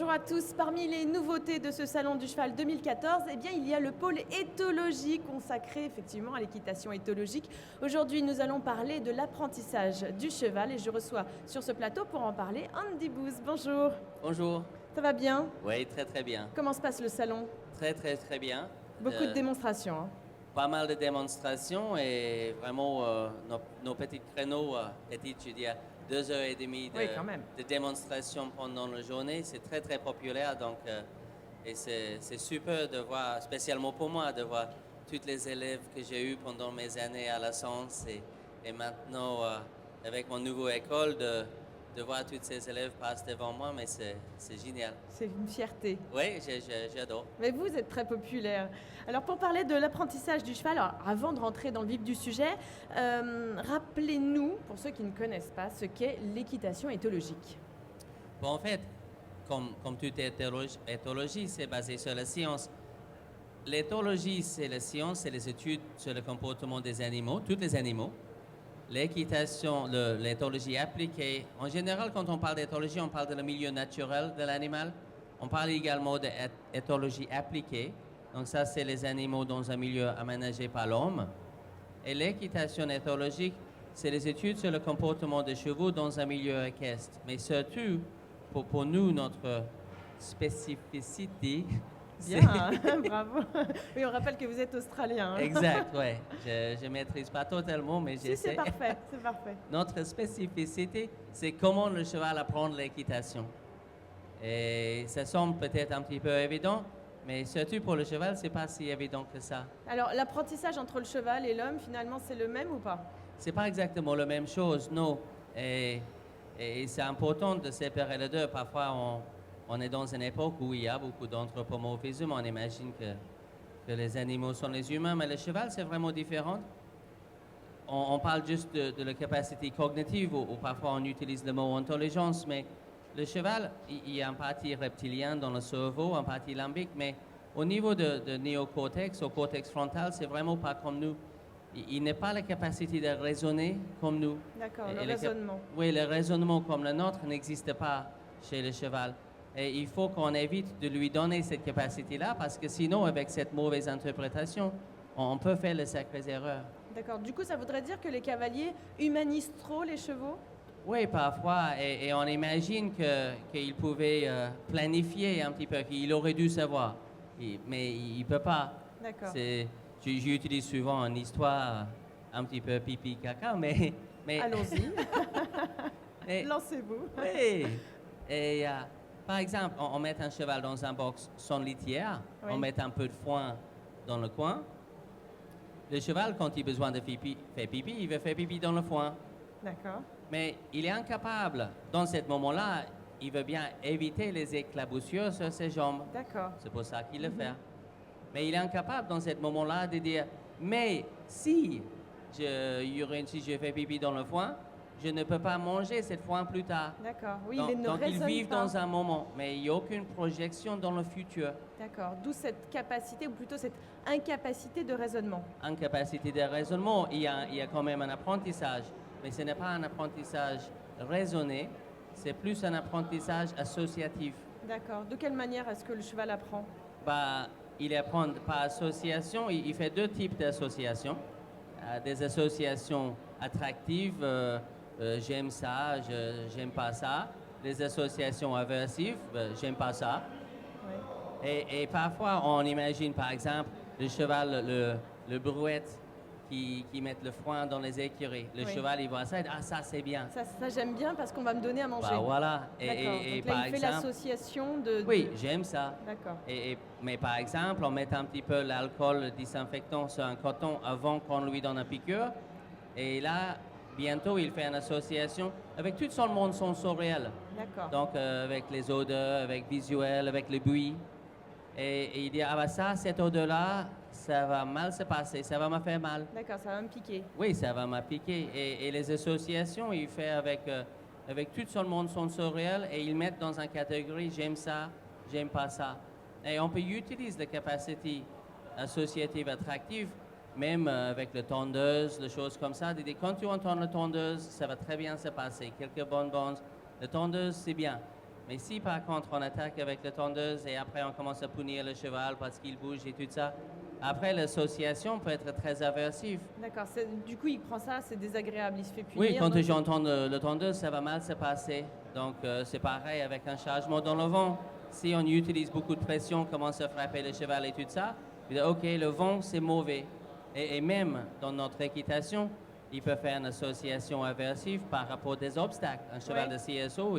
Bonjour à tous. Parmi les nouveautés de ce Salon du Cheval 2014, eh bien, il y a le pôle éthologie consacré effectivement à l'équitation éthologique. Aujourd'hui, nous allons parler de l'apprentissage du cheval et je reçois sur ce plateau pour en parler Andy Booth. Bonjour. Bonjour. Ça va bien? Oui, très très bien. Comment se passe le salon? Très très très bien. Beaucoup de démonstrations, hein. Pas mal de démonstrations et vraiment nos petits créneaux, petites, je dirais, 2 heures et demie Oui, quand même. de démonstrations pendant la journée. C'est très très populaire donc et c'est super de voir, spécialement pour moi, de voir tous les élèves que j'ai eus pendant mes années à la Science et maintenant avec mon nouveau école de voir tous ces élèves passer devant moi, mais c'est génial. C'est une fierté. Oui, j'adore. Mais vous êtes très populaire. Alors pour parler de l'apprentissage du cheval, alors, avant de rentrer dans le vif du sujet, rappelez-nous, pour ceux qui ne connaissent pas, ce qu'est l'équitation éthologique. Bon, en fait, comme toute éthologie, c'est basé sur la science. L'éthologie, c'est la science, c'est les études sur le comportement des animaux, tous les animaux. L'équitation, l'éthologie appliquée, en général, quand on parle d'éthologie, on parle de le milieu naturel de l'animal. On parle également d'éthologie appliquée. Donc ça, c'est les animaux dans un milieu aménagé par l'homme. Et l'équitation éthologique, c'est les études sur le comportement des chevaux dans un milieu équestre. Mais surtout, pour nous, notre spécificité, Bien, bravo. Oui, on rappelle que vous êtes australien, hein. Exact, oui. Je ne maîtrise pas totalement, mais Si, j'essaie. c'est parfait, c'est parfait. Notre spécificité, c'est comment le cheval apprend l'équitation. Et ça semble peut-être un petit peu évident, mais surtout pour le cheval, c'est pas si évident que ça. Alors l'apprentissage entre le cheval et l'homme, finalement, c'est le même ou pas? C'est pas exactement la même chose, non. Et c'est important de séparer les deux. Parfois, on est dans une époque où il y a beaucoup d'anthropomorphisme. On imagine que les animaux sont les humains, mais le cheval, c'est vraiment différent. On parle juste de la capacité cognitive, ou parfois on utilise le mot intelligence, mais le cheval, il y a une partie reptilienne dans le cerveau, une partie limbique, mais au niveau de néocortex, au cortex frontal, c'est vraiment pas comme nous. Il n'a pas la capacité de raisonner comme nous. D'accord, Et le raisonnement. Oui, le raisonnement comme le nôtre n'existe pas chez le cheval. Et il faut qu'on évite de lui donner cette capacité-là, parce que sinon, avec cette mauvaise interprétation, on peut faire de sacrées erreurs. D'accord, du coup, ça voudrait dire que les cavaliers humanisent trop les chevaux? Oui, parfois, et on imagine qu'il pouvait planifier un petit peu, qu'il aurait dû savoir, mais il ne peut pas. D'accord. J'utilise souvent une histoire un petit peu pipi-caca, mais Allons-y, mais- lancez-vous. oui. Et par exemple, on met un cheval dans un box sans litière, Oui. on met un peu de foin dans le coin. Le cheval, quand il a besoin de faire pipi, il veut faire pipi dans le foin. D'accord. Mais il est incapable, dans ce moment-là, il veut bien éviter les éclaboussures sur ses jambes. D'accord. C'est pour ça qu'il le fait. Mais il est incapable, dans ce moment-là, de dire « Mais si si je fais pipi dans le foin, je ne peux pas manger cette foin plus tard. » D'accord. Oui, Donc, il ne donc ils raisonne vivent pas. dans un moment, mais il n'y a aucune projection dans le futur. D'accord. D'où cette capacité, ou plutôt cette incapacité de raisonnement. Incapacité de raisonnement, il y a quand même un apprentissage, mais ce n'est pas un apprentissage raisonné, c'est plus un apprentissage associatif. D'accord. De quelle manière est-ce que le cheval apprend? Bah, il apprend par association, il fait deux types d'associations. Des associations attractives, j'aime ça, j'aime pas ça. Des associations aversives, j'aime pas ça. Oui. Et parfois, on imagine par exemple le cheval, le brouette qui met le foin dans les écuries. Le Oui. cheval, il voit ça et dit « Ah, ça c'est bien. » Ça j'aime bien parce qu'on va me donner à manger. Bah voilà. D'accord. Et Donc là, par il fait exemple, l'association de... oui, j'aime ça. D'accord. Mais par exemple, on met un petit peu l'alcool désinfectant sur un coton avant qu'on lui donne une piqûre. Et là, bientôt, il fait une association avec tout son monde sensoriel. D'accord. Donc, avec les odeurs, avec visuel, avec le bruit. Et il dit, ah bah ça, cette odeur-là, ça va mal se passer, ça va me faire mal. D'accord, ça va me piquer. Oui, ça va me piquer. Et les associations, il fait avec tout son monde sensoriel et ils mettent dans une catégorie, j'aime ça, j'aime pas ça. Et on peut utiliser la capacité associative attractive, même avec le tondeuse, les choses comme ça. Quand tu entends le tondeuse, ça va très bien se passer. Quelques bonbons. Le tondeuse, c'est bien. Mais si par contre on attaque avec la tondeuse et après on commence à punir le cheval parce qu'il bouge et tout ça, après l'association peut être très aversive. D'accord. Du coup, il prend ça, c'est désagréable, il se fait punir. Oui, quand donc- j'entends le tondeuse, ça va mal se passer. Donc c'est pareil avec un chargement dans le vent. Si on utilise beaucoup de pression, commence à frapper le cheval et tout ça, je dis, ok, le vent c'est mauvais. Et même dans notre équitation, il peut faire une association aversive par rapport des obstacles. Un cheval Ouais. de CSO,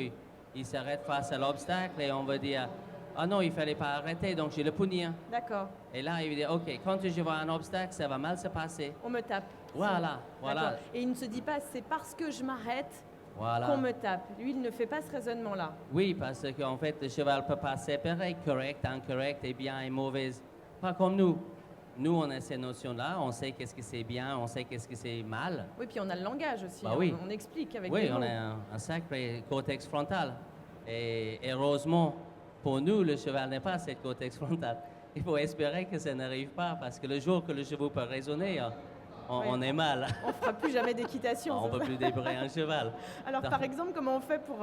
il s'arrête face à l'obstacle et on va dire, ah non, il fallait pas arrêter, donc je le punir. D'accord. Et là, il va dire, ok, quand je vois un obstacle, ça va mal se passer. On me tape. Voilà, voilà, D'accord. Et il ne se dit pas, c'est parce que je m'arrête voilà. qu'on me tape. Lui, il ne fait pas ce raisonnement-là. Oui, parce qu'en fait, le cheval ne peut pas séparer correct, incorrect et bien et mauvaise. Pas comme nous. Nous, on a ces notions-là, on sait qu'est-ce que c'est bien, on sait qu'est-ce que c'est mal. Oui, puis on a le langage aussi. Bah oui. On explique avec Oui, des on mots. a un sacré cortex frontal. Et heureusement, pour nous, le cheval n'est pas cette cortex frontal. Il faut espérer que ça n'arrive pas, parce que le jour que le cheval peut raisonner, Oui. on est mal. On fera plus jamais d'équitation. On ne c'est peut ça plus débrouiller un cheval. Alors, Non. par exemple, comment on fait pour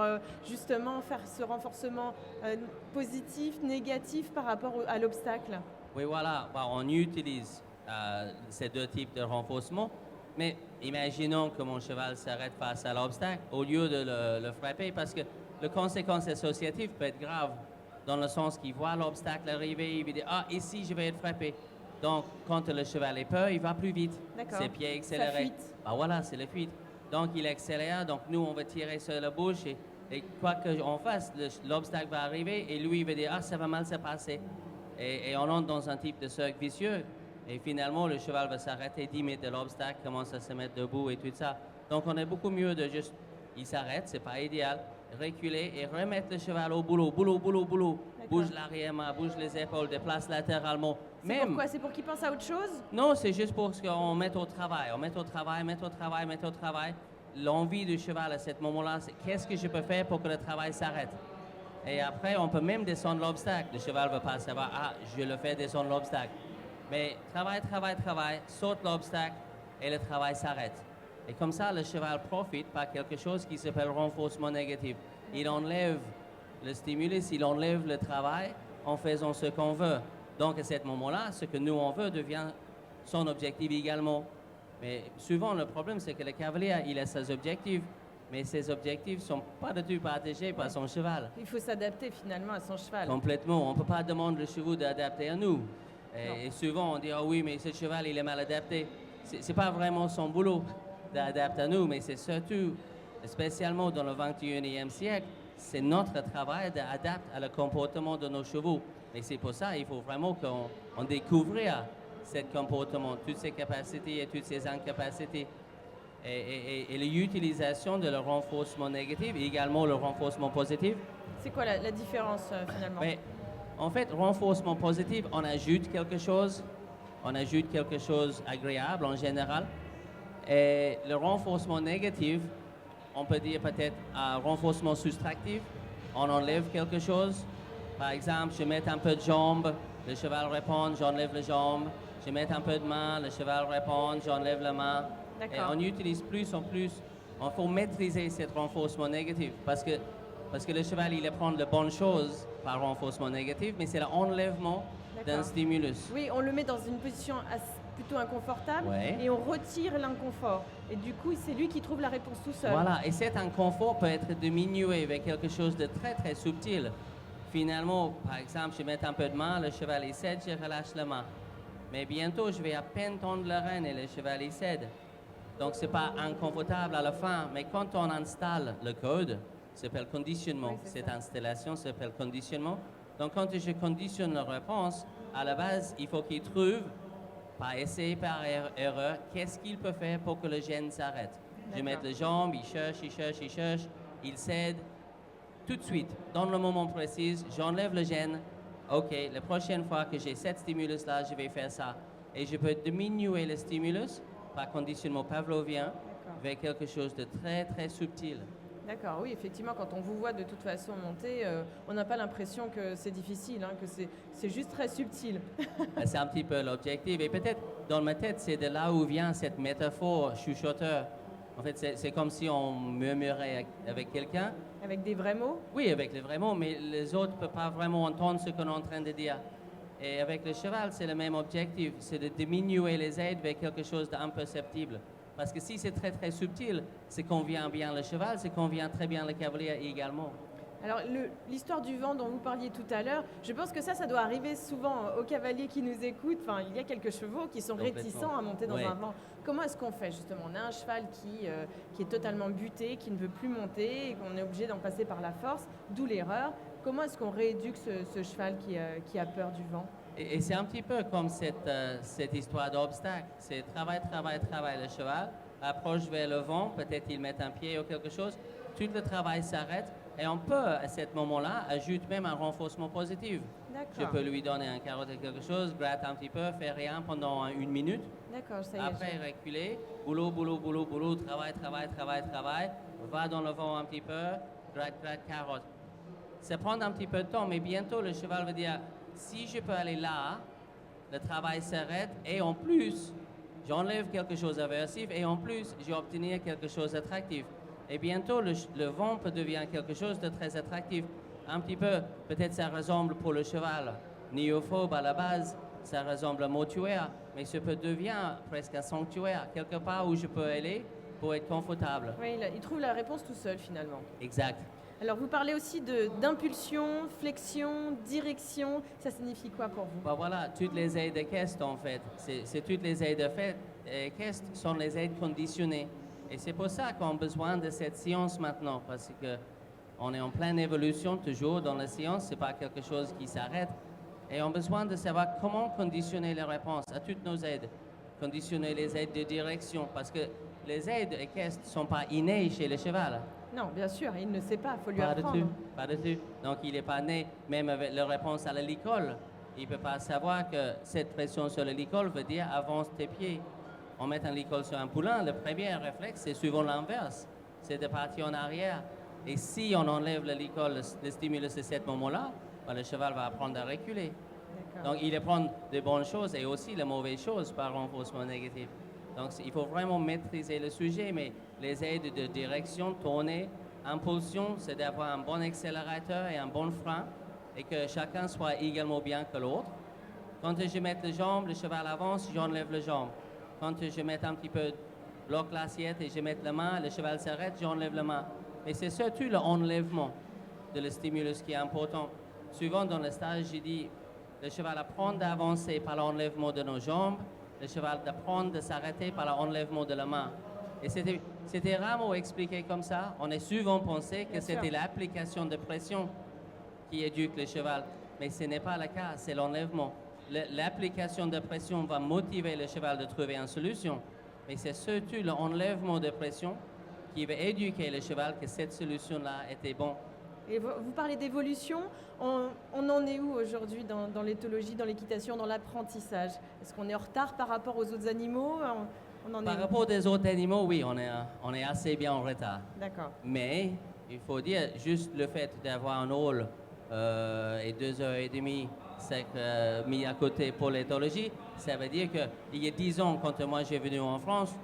justement faire ce renforcement positif, négatif par rapport à l'obstacle? Oui, voilà, bah, on utilise ces deux types de renforcement, mais imaginons que mon cheval s'arrête face à l'obstacle au lieu de le frapper, parce que les conséquences associatives peuvent être graves, dans le sens qu'il voit l'obstacle arriver, il va dire, ah, ici, je vais être frappé. Donc, quand le cheval est peur, il va plus vite. D'accord. Ses pieds Sa accélérés. fuite. Bah voilà, c'est la fuite. Donc, il accélère, donc nous, on va tirer sur la bouche, et quoi qu'on fasse, l'obstacle va arriver, et lui, il va dire, ah, ça va mal se passer. Et on entre dans un type de cercle vicieux. Et finalement, le cheval va s'arrêter 10 mètres de l'obstacle, commence à se mettre debout et tout ça. Donc, on est beaucoup mieux de juste, il s'arrête, c'est pas idéal, reculer et remettre le cheval au boulot, boulot, boulot, boulot. D'accord. Bouge l'arrière-main, bouge les épaules, déplace latéralement. C'est pourquoi? C'est pour qu'il pense à autre chose? Non, c'est juste pour qu'on mette au travail. On met au travail, met au travail, met au travail. L'envie du cheval à ce moment-là, c'est qu'est-ce que je peux faire pour que le travail s'arrête? Et après, on peut même descendre l'obstacle. Le cheval ne va pas savoir, ah, je le fais descendre l'obstacle. Mais travail, travail, travail, saute l'obstacle et le travail s'arrête. Et comme ça, le cheval profite par quelque chose qui s'appelle renforcement négatif. Il enlève le stimulus, il enlève le travail en faisant ce qu'on veut. Donc à ce moment-là, ce que nous on veut devient son objectif également. Mais souvent, le problème, c'est que le cavalier, il a ses objectifs, mais ses objectifs ne sont pas du tout partagés par son cheval. Il faut s'adapter finalement à son cheval. Complètement. On ne peut pas demander le cheval d'adapter à nous. Et souvent, on dit, ah oui, mais ce cheval, il est mal adapté. Ce n'est pas vraiment son boulot d'adapter à nous, mais c'est surtout, spécialement dans le 21e siècle, c'est notre travail d'adapter à le comportement de nos chevaux. Et c'est pour ça qu'il faut vraiment qu'on découvre ce comportement, toutes ses capacités et toutes ses incapacités. Et l'utilisation de le renforcement négatif et également le renforcement positif. C'est quoi la différence finalement? Mais en fait, renforcement positif, on ajoute quelque chose agréable en général. Et le renforcement négatif, on peut dire peut-être un renforcement soustractif, on enlève quelque chose. Par exemple, je mets un peu de jambe, le cheval répond, j'enlève les jambes. Je mets un peu de main, le cheval répond, j'enlève la main. Et D'accord. on utilise plus en plus. Il faut maîtriser ce renforcement négatif parce que le cheval, il apprend de bonnes choses par renforcement négatif, mais c'est l'enlèvement d'un D'accord. stimulus. Oui, on le met dans une position plutôt inconfortable Ouais. et on retire l'inconfort. Et du coup, c'est lui qui trouve la réponse tout seul. Voilà, et cet inconfort peut être diminué avec quelque chose de très très subtil. Finalement, par exemple, je mets un peu de main, le cheval il cède, je relâche la main. Mais bientôt, je vais à peine tendre la rêne et le cheval il cède. Donc, ce n'est pas inconfortable à la fin, mais quand on installe le code, ça s'appelle conditionnement. Oui, c'est Cette ça. installation s'appelle conditionnement. Donc, quand je conditionne la réponse, à la base, il faut qu'il trouve, par essai, par erreur, qu'est-ce qu'il peut faire pour que le gène s'arrête. Je mets D'accord. les jambes, il cherche, il cherche, il cherche, il cède. Tout de suite, dans le moment précis, j'enlève le gène. OK, la prochaine fois que j'ai cette stimulus-là, je vais faire ça. Et je peux diminuer le stimulus par conditionnement pavlovien vers quelque chose de très, très subtil. D'accord, oui, effectivement, quand on vous voit de toute façon monter, on n'a pas l'impression que c'est difficile, hein, que c'est juste très subtil. C'est un petit peu l'objectif. Et peut-être, dans ma tête, c'est de là où vient cette métaphore chuchoteur. En fait, c'est comme si on murmurait avec quelqu'un. Avec des vrais mots? Oui, avec les vrais mots, mais les autres ne peuvent pas vraiment entendre ce qu'on est en train de dire. Et avec le cheval, c'est le même objectif, c'est de diminuer les aides vers quelque chose d'imperceptible. Parce que si c'est très très subtil, c'est convient bien le cheval, c'est convient très bien le cavalier également. Alors, l'histoire du vent dont vous parliez tout à l'heure, je pense que ça doit arriver souvent aux cavaliers qui nous écoutent. Enfin, il y a quelques chevaux qui sont Complètement. réticents à monter dans Ouais. un vent. Comment est-ce qu'on fait justement? On a un cheval qui est totalement buté, qui ne veut plus monter et qu'on est obligé d'en passer par la force, d'où l'erreur. Comment est-ce qu'on rééduque ce cheval qui a peur du vent? Et c'est un petit peu comme cette histoire d'obstacle. C'est travail, travail, travail le cheval, approche vers le vent, peut-être il met un pied ou quelque chose, tout le travail s'arrête et on peut à ce moment-là ajouter même un renforcement positif. Je D'accord. peux lui donner un carotte ou quelque chose, gratter un petit peu, faire rien pendant 1 minute. D'accord, ça y est. Après, reculer, boulot, boulot, boulot, boulot, travail, travail, travail, travail, va dans le vent un petit peu, gratte, gratte, carotte. Ça prend un petit peu de temps, mais bientôt le cheval va dire, si je peux aller là, le travail s'arrête et en plus, j'enlève quelque chose d'aversif et en plus, j'ai obtenu quelque chose d'attractif. Et bientôt, le vent peut devenir quelque chose de très attractif. Un petit peu, peut-être ça ressemble pour le cheval néophobe à la base, ça ressemble à un mortuaire, mais ça peut devenir presque un sanctuaire, quelque part où je peux aller pour être confortable. Oui, il trouve la réponse tout seul finalement. Exact. Alors, vous parlez aussi d'impulsion, flexion, direction. Ça signifie quoi pour vous? Bah voilà, toutes les aides équestres en fait, c'est toutes les aides équestres sont les aides conditionnées. Et c'est pour ça qu'on a besoin de cette science maintenant, parce que on est en pleine évolution toujours dans la science, c'est pas quelque chose qui s'arrête. Et on a besoin de savoir comment conditionner les réponses à toutes nos aides. Conditionner les aides de direction, parce que les aides équestres ne sont pas innées chez le cheval. Non, bien sûr, il ne sait pas, il faut lui Pas apprendre. dessus, pas dessus. Donc il n'est pas né, même avec la réponse à la licole. Il ne peut pas savoir que cette pression sur la licole veut dire avance tes pieds. On met un licol sur un poulain, le premier réflexe, c'est souvent l'inverse. C'est de partir en arrière. Et si on enlève le licol, le stimulus à ce moment-là, ben, le cheval va apprendre à reculer. D'accord. Donc il apprend de bonnes choses et aussi les mauvaises choses par renforcement négatif. Donc il faut vraiment maîtriser le sujet, mais les aides de direction, tourner, impulsion, c'est d'avoir un bon accélérateur et un bon frein et que chacun soit également bien que l'autre. Quand je mets les jambes, le cheval avance, j'enlève les jambes. Quand je mets un petit peu bloc l'assiette et je mets la main, le cheval s'arrête, j'enlève la main. Mais c'est surtout l'enlèvement de le stimulus qui est important. Souvent dans le stage, j'ai dit, le cheval apprend d'avancer par l'enlèvement de nos jambes, le cheval d'apprendre de s'arrêter par l'enlèvement de la main. Et c'était rarement expliqué comme ça. On a souvent pensé que Bien sûr. c'était l'application de pression qui éduque le cheval. Mais ce n'est pas le cas, c'est l'enlèvement. L'application de pression va motiver le cheval de trouver une solution. Mais c'est surtout l'enlèvement de pression qui va éduquer le cheval que cette solution-là était bonne. Et vous parlez d'évolution. On en est où aujourd'hui dans l'éthologie, dans l'équitation, dans l'apprentissage? Est-ce qu'on est en retard par rapport aux autres animaux? On en est Par où? rapport aux autres animaux, oui, on est assez bien en retard. D'accord. Mais il faut dire, juste le fait d'avoir un hall et 2 heures et demie mis à côté pour l'éthologie, ça veut dire qu'il y a 10 ans, quand moi j'ai venu en France,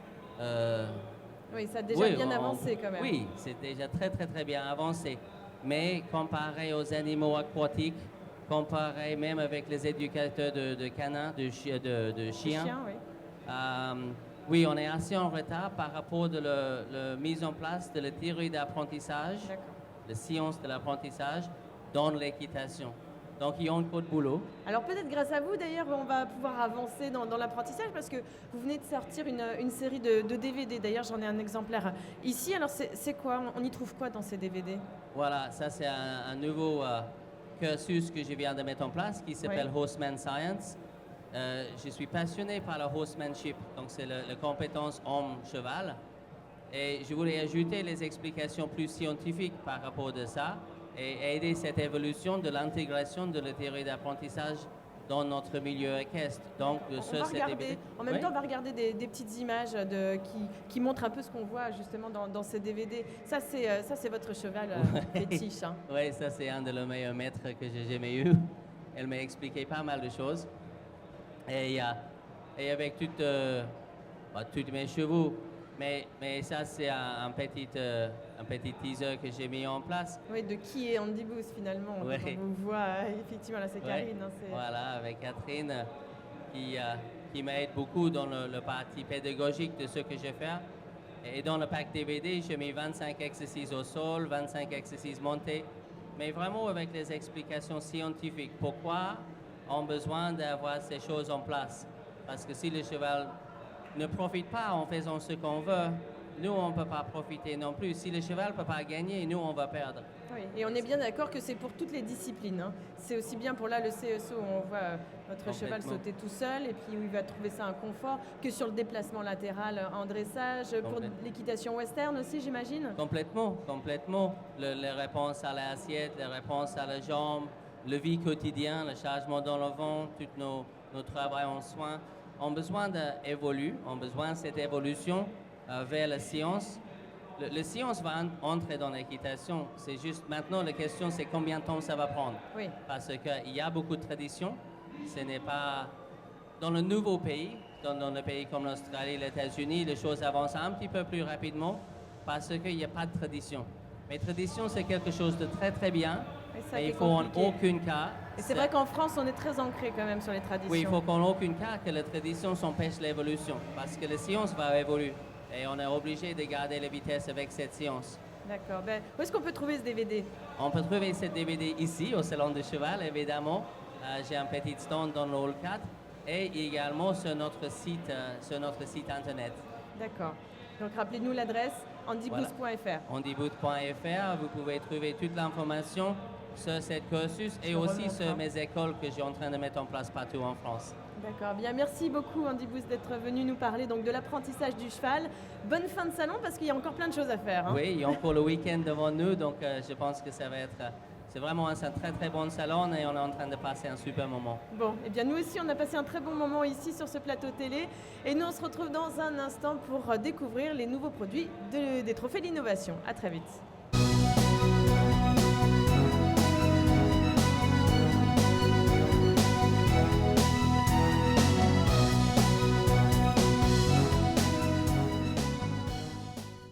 Oui, ça a déjà oui, bien avancé quand même. Oui, c'est déjà très très très bien avancé. Mais comparé aux animaux aquatiques, comparé même avec les éducateurs de canins, de chiens, Les chiens, oui. oui, on est assez en retard par rapport de la mise en place de la théorie d'apprentissage, D'accord. la science de l'apprentissage dans l'équitation. Donc, il y a encore de boulot. Alors peut-être grâce à vous d'ailleurs on va pouvoir avancer dans l'apprentissage parce que vous venez de sortir une série de DVD. D'ailleurs j'en ai un exemplaire ici. Alors c'est quoi? On y trouve quoi dans ces DVD? Voilà, ça c'est un nouveau cursus que je viens de mettre en place qui s'appelle Oui. Horseman Science. Je suis passionné par le horsemanship, donc c'est la compétence homme-cheval. Et je voulais ajouter les explications plus scientifiques par rapport à ça et aider cette évolution de l'intégration de la théorie d'apprentissage dans notre milieu équestre. Donc, On va regarder, en même Oui. temps on va regarder des petites images qui montrent un peu ce qu'on voit justement dans ces DVD. Ça c'est votre cheval fétiche. Hein. Oui, ça c'est un de les meilleurs maîtres que j'ai jamais eu. Elle m'a expliqué pas mal de choses. Et avec tous mes chevaux, Mais ça, c'est un petit teaser que j'ai mis en place. Oui, de qui est Andy Booth finalement. Ouais. Quand on vous voit, effectivement, là c'est Ouais. Karine. Hein, Voilà, avec Catherine, qui m'aide beaucoup dans le parti pédagogique de ce que je fais. Et dans le pack DVD, j'ai mis 25 exercices au sol, 25 exercices montés, mais vraiment avec les explications scientifiques. Pourquoi on a besoin d'avoir ces choses en place? Parce que si le cheval ne profite pas en faisant ce qu'on veut, nous, on ne peut pas profiter non plus. Si le cheval ne peut pas gagner, nous, on va perdre. Oui, et on est bien d'accord que c'est pour toutes les disciplines. Hein. C'est aussi bien pour là le CSO où on voit notre cheval sauter tout seul et puis où il va trouver ça un confort, que sur le déplacement latéral en dressage, pour l'équitation western aussi, j'imagine. Complètement. Les réponses à l'assiette, les réponses à la jambe, le vie quotidien, le chargement dans le vent, tout nos travail en soins ont besoin d'évoluer, ont besoin de cette évolution vers la science. La science va entrer dans l'équitation. C'est juste maintenant, la question, c'est combien de temps ça va prendre. Oui. Parce qu'il y a beaucoup de traditions. Ce n'est pas... Dans le nouveau pays, dans les pays comme l'Australie, les États-Unis, les choses avancent un petit peu plus rapidement parce qu'il n'y a pas de tradition. Mais tradition, c'est quelque chose de très, très bien. Et il faut en aucun cas... Et c'est vrai qu'en France, on est très ancré quand même sur les traditions. Oui, il faut qu'en aucun cas que la tradition s'empêche l'évolution. Parce que la science va évoluer. Et on est obligé de garder la vitesse avec cette science. D'accord. Ben, où est-ce qu'on peut trouver ce DVD? On peut trouver ce DVD ici, au Salon du Cheval, évidemment. J'ai un petit stand dans le hall 4 et également sur notre site internet. D'accord. Donc rappelez-nous l'adresse, andybooth.fr. Voilà. Andybooth.fr, vous pouvez trouver toute l'information sur cette cursus et aussi sur mes écoles que je suis en train de mettre en place partout en France. D'accord, bien merci beaucoup Andy Booth d'être venu nous parler donc de l'apprentissage du cheval. Bonne fin de salon parce qu'il y a encore plein de choses à faire. Hein. Oui, il y a encore le week-end devant nous, donc je pense que ça va être... C'est vraiment un très très bon salon et on est en train de passer un super moment. Bon, et bien nous aussi on a passé un très bon moment ici sur ce plateau télé et nous on se retrouve dans un instant pour découvrir les nouveaux produits des Trophées d'innovation. À très vite.